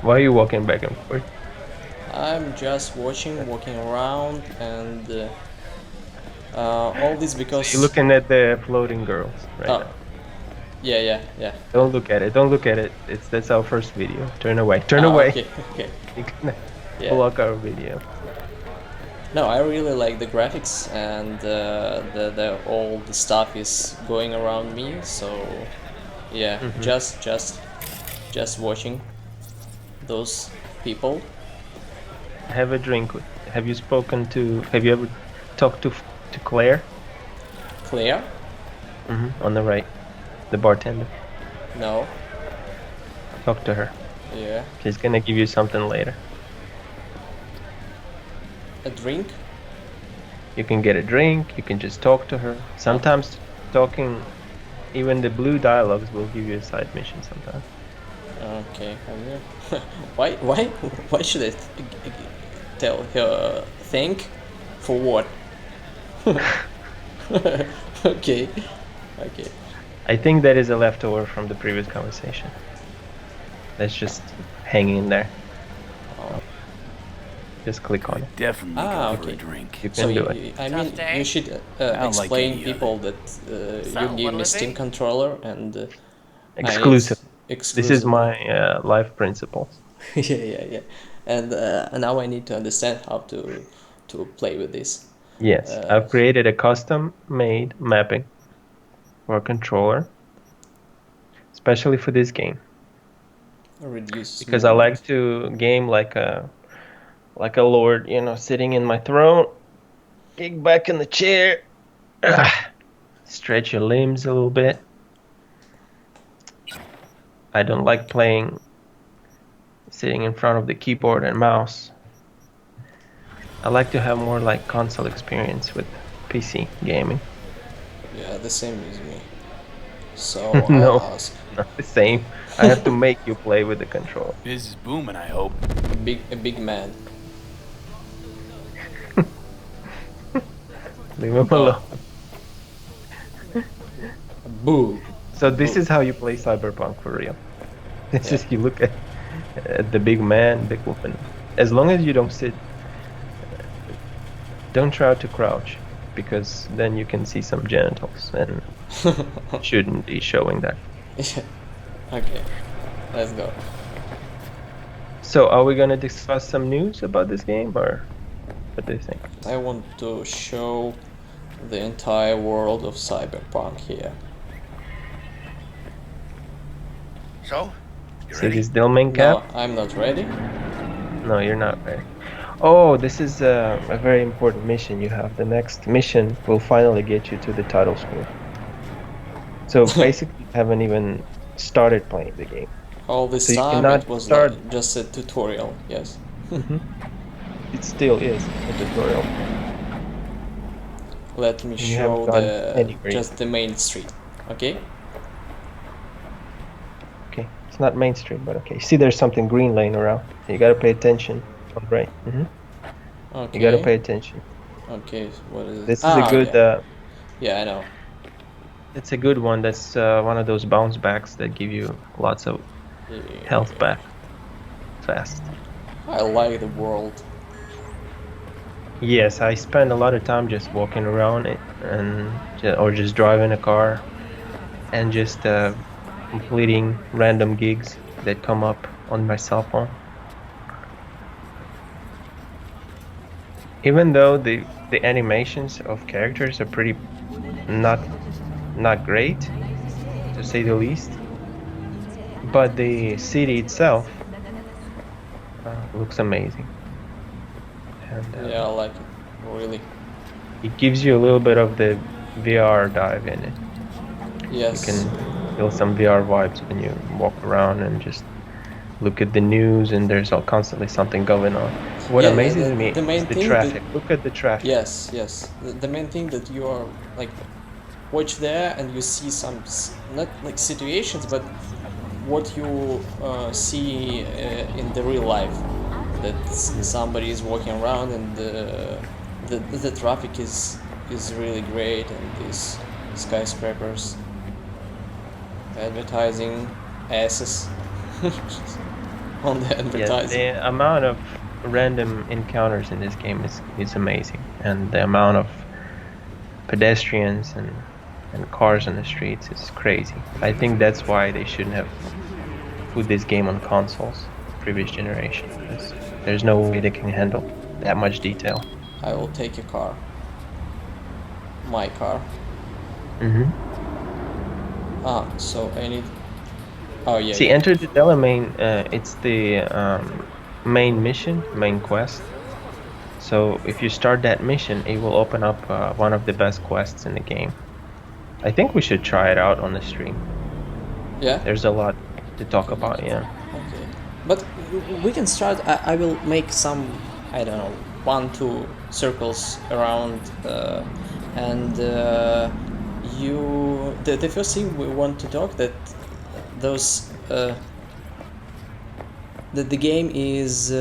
Why are you walking back and forth? I'm just walking around, and all this So you're because. looking at the floating girls right Oh, now. yeah, yeah, yeah, yeah. Don't look at it. Don't look at it. That's our first video. Turn away. Turn Ah, away. okay, okay, You're gonna yeah. block our video. No, I really like the graphics, and the all the stuff is going around me. So yeah, Hmm. just watching those people. Have a drink. Have you spoken to? Have you ever talked to Claire? Claire? On the right, the bartender. No. Talk to her. Yeah. She's gonna give you something later. A drink? You can get a drink. You can just talk to her. Okay. Sometimes talking, even the blue dialogues will give you a side mission. Sometimes. Okay. Why why should I tell her thank for what? Okay. Okay. I think that is a leftover from the previous conversation. That's just hanging in there. Oh. Just click on I it. definitely Ah, go for a okay. drink. You So can do it. I Tough mean, you day? should Not like explain any people other. that So, you give what'll me it Steam be? controller, and Exclusive. it's This is exclusively. my life principles. Yeah, yeah, yeah. And now I need to understand how to play with this. Yes, Uh, I've created a custom-made mapping for a controller, especially for this game, Reduce because I like movement. to game like a lord, sitting in my throne, kick back in the chair, stretch your limbs a little bit. I don't like playing sitting in front of the keyboard and mouse. I like to have more like console experience with PC gaming. Yeah, the same as me. So I'll No, ask not the same. I have to make you play with the controller. Biz is booming, I hope. a big man. Leave him Oh, alone. boo, So this boo. is how you play Cyberpunk for real. This Yeah, is you look at the big man, big woman. As long as you don't sit, don't try to crouch, because then you can see some genitals, and shouldn't be showing that. yeah. Okay, let's go. So are we gonna discuss some news about this game, or what do you think? I want to show the entire world of Cyberpunk here. So, you See ready? this Dillman No, cap? I'm not ready. No, you're not ready. Oh, this is a very important mission you have. The next mission will finally get you to the title screen. So basically, you haven't even started playing the game. All So this you time it cannot was start. like just a tutorial. Yes. Mhm. It still is a tutorial, Let me and you haven't show gone the anywhere yet. just the main street. Okay. Okay, it's not mainstream, but okay. See, there's something green laying around. You gotta pay attention. On the right. You gotta Okay. pay attention. Okay. What is it? This is a Ah, good. yeah. Yeah, I know. It's a good one. That's one of those bounce backs that give you lots of health Yeah. back fast. I like the world. Yes, I spend a lot of time just walking around it or just driving a car and just completing random gigs that come up on my cell phone. Even though the animations of characters are pretty not not great, to say the least, but the city itself looks amazing, and Yeah, I like it. Really. it gives you a little bit of the VR dive in it. You Yes. can feel some VR vibes when you walk around and just look at the news, and there's all constantly something going on. What Yeah, yeah. amazes The me is main the thing that. traffic. Look at the traffic. Yes, yes. The main thing that you are like watch there and you see some not like situations, but what you see in the real life, that somebody is walking around, and the traffic is really great, and these skyscrapers, advertising asses. on the Yes, advertising. the amount of random encounters in this game is amazing, and the amount of pedestrians and cars on the streets is crazy. I think that's why they shouldn't have put this game on consoles previous generation, because there's no way they can handle that much detail. I will take a car. My car. Hmm. So I need. Oh yeah, See, yeah. enter the Delamain. It's the main mission, main quest. So if you start that mission, it will open up one of the best quests in the game. I think we should try it out on the stream. Yeah. There's a lot to talk about, yeah. Okay. But we can start. I will make some. I don't know, 1-2 circles around, and you. The first thing we want to talk that those that the game is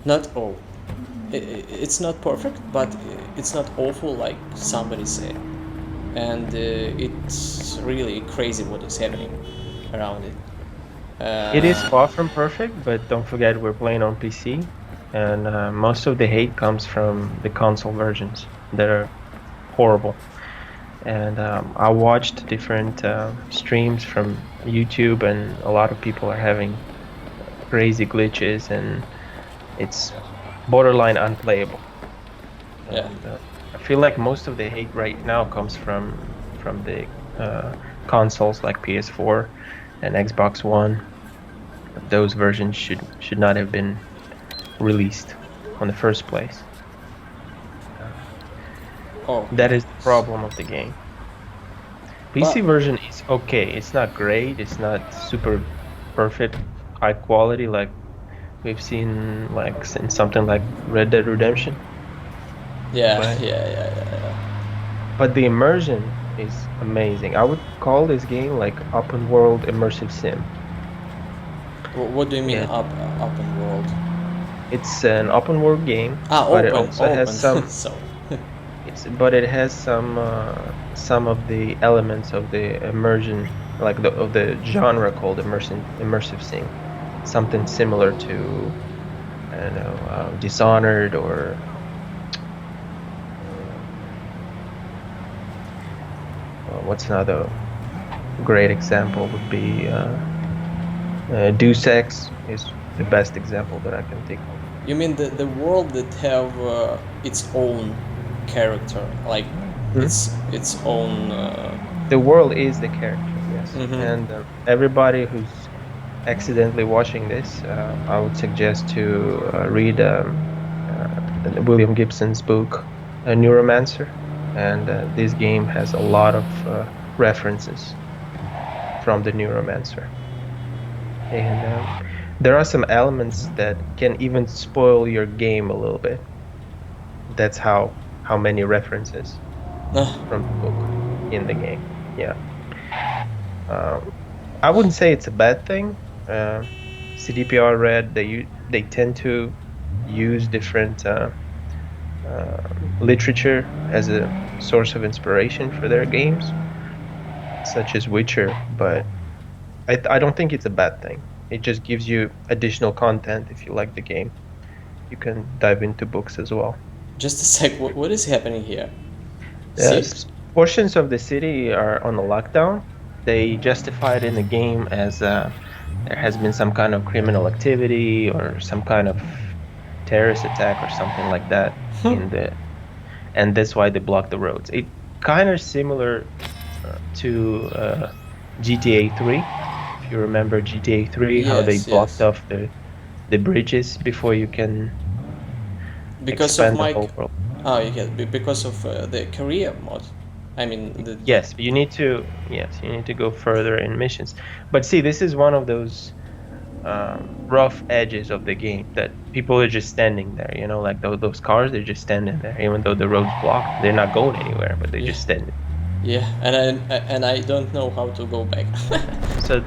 not it's not perfect, but it's not awful like somebody say, and it's really crazy what is happening around it. It is far from perfect, but don't forget we're playing on PC, and most of the hate comes from the console versions that are horrible. And I watched different streams from YouTube, and a lot of people are having crazy glitches, and it's borderline unplayable. Yeah. And I feel like most of the hate right now comes from the consoles like PS4 and Xbox One. Those versions should not have been released on the first place. Oh. That is the problem of the game. PC But- version is okay. It's not great. It's not super perfect, high quality like we've seen like in something like Red Dead Redemption. Yeah, Right. yeah. But the immersion is amazing. I would call this game like open world immersive sim. What do you mean Yeah. open world? It's an open world game, but it also has some. So. But it has some of the elements of the immersion, like of the genre called immersive sim. Something similar to, I don't know, Dishonored or. What's another great example would be Deus Ex is the best example that I can think of. You mean the world that have its own character, like its own. The world is the character, yes. Mhm. And everybody who's accidentally watching this, I would suggest to read William Gibson's book, Neuromancer. And this game has a lot of references from the Neuromancer. And there are some elements that can even spoil your game a little bit. That's how many references from the book in the game. Yeah. I wouldn't say it's a bad thing. CDPR Red, they tend to use different literature as a source of inspiration for their games, such as Witcher, but I don't think it's a bad thing. It just gives you additional content if you like the game. You can dive into books as well. Just a sec. What is happening here? Yes, portions of the city are on a lockdown. They justify it in the game as there has been some kind of criminal activity or some kind of terrorist attack or something like that and that's why they block the roads. It kind of similar to GTA 3. If you remember GTA 3, how they blocked off the bridges before you can expand the whole world. Oh, yeah, because of the career mod. I mean, yes, you need to go further in missions. But see, this is one of those rough edges of the game that people are just standing there. You know, like those cars, they're just standing there, even though the road's blocked. They're not going anywhere, but they're just standing. Yeah, and I don't know how to go back. So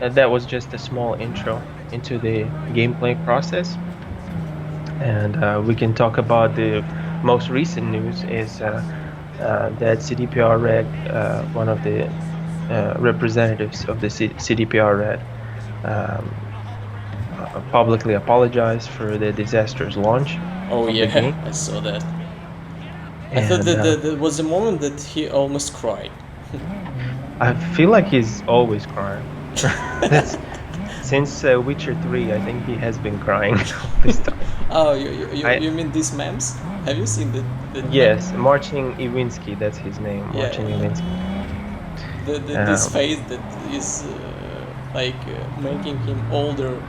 that was just a small intro into the gameplay process, and we can talk about the most recent news is that CDPR Red, one of the representatives of the CDPR Red, publicly apologized for the disastrous launch Oh of the yeah, game. I saw that. I thought And that there was a moment that he almost cried. I feel like he's always crying. That's since Witcher 3, I think he has been crying all this time. Oh, you, I you mean these memes? Have you seen that meme? Yes, Marcin Iwinski, that's his name, Yeah, Marcin Iwinski. this Um, face that is making him older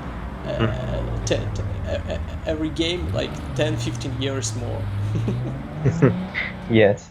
every game like 10-15 years more. yes,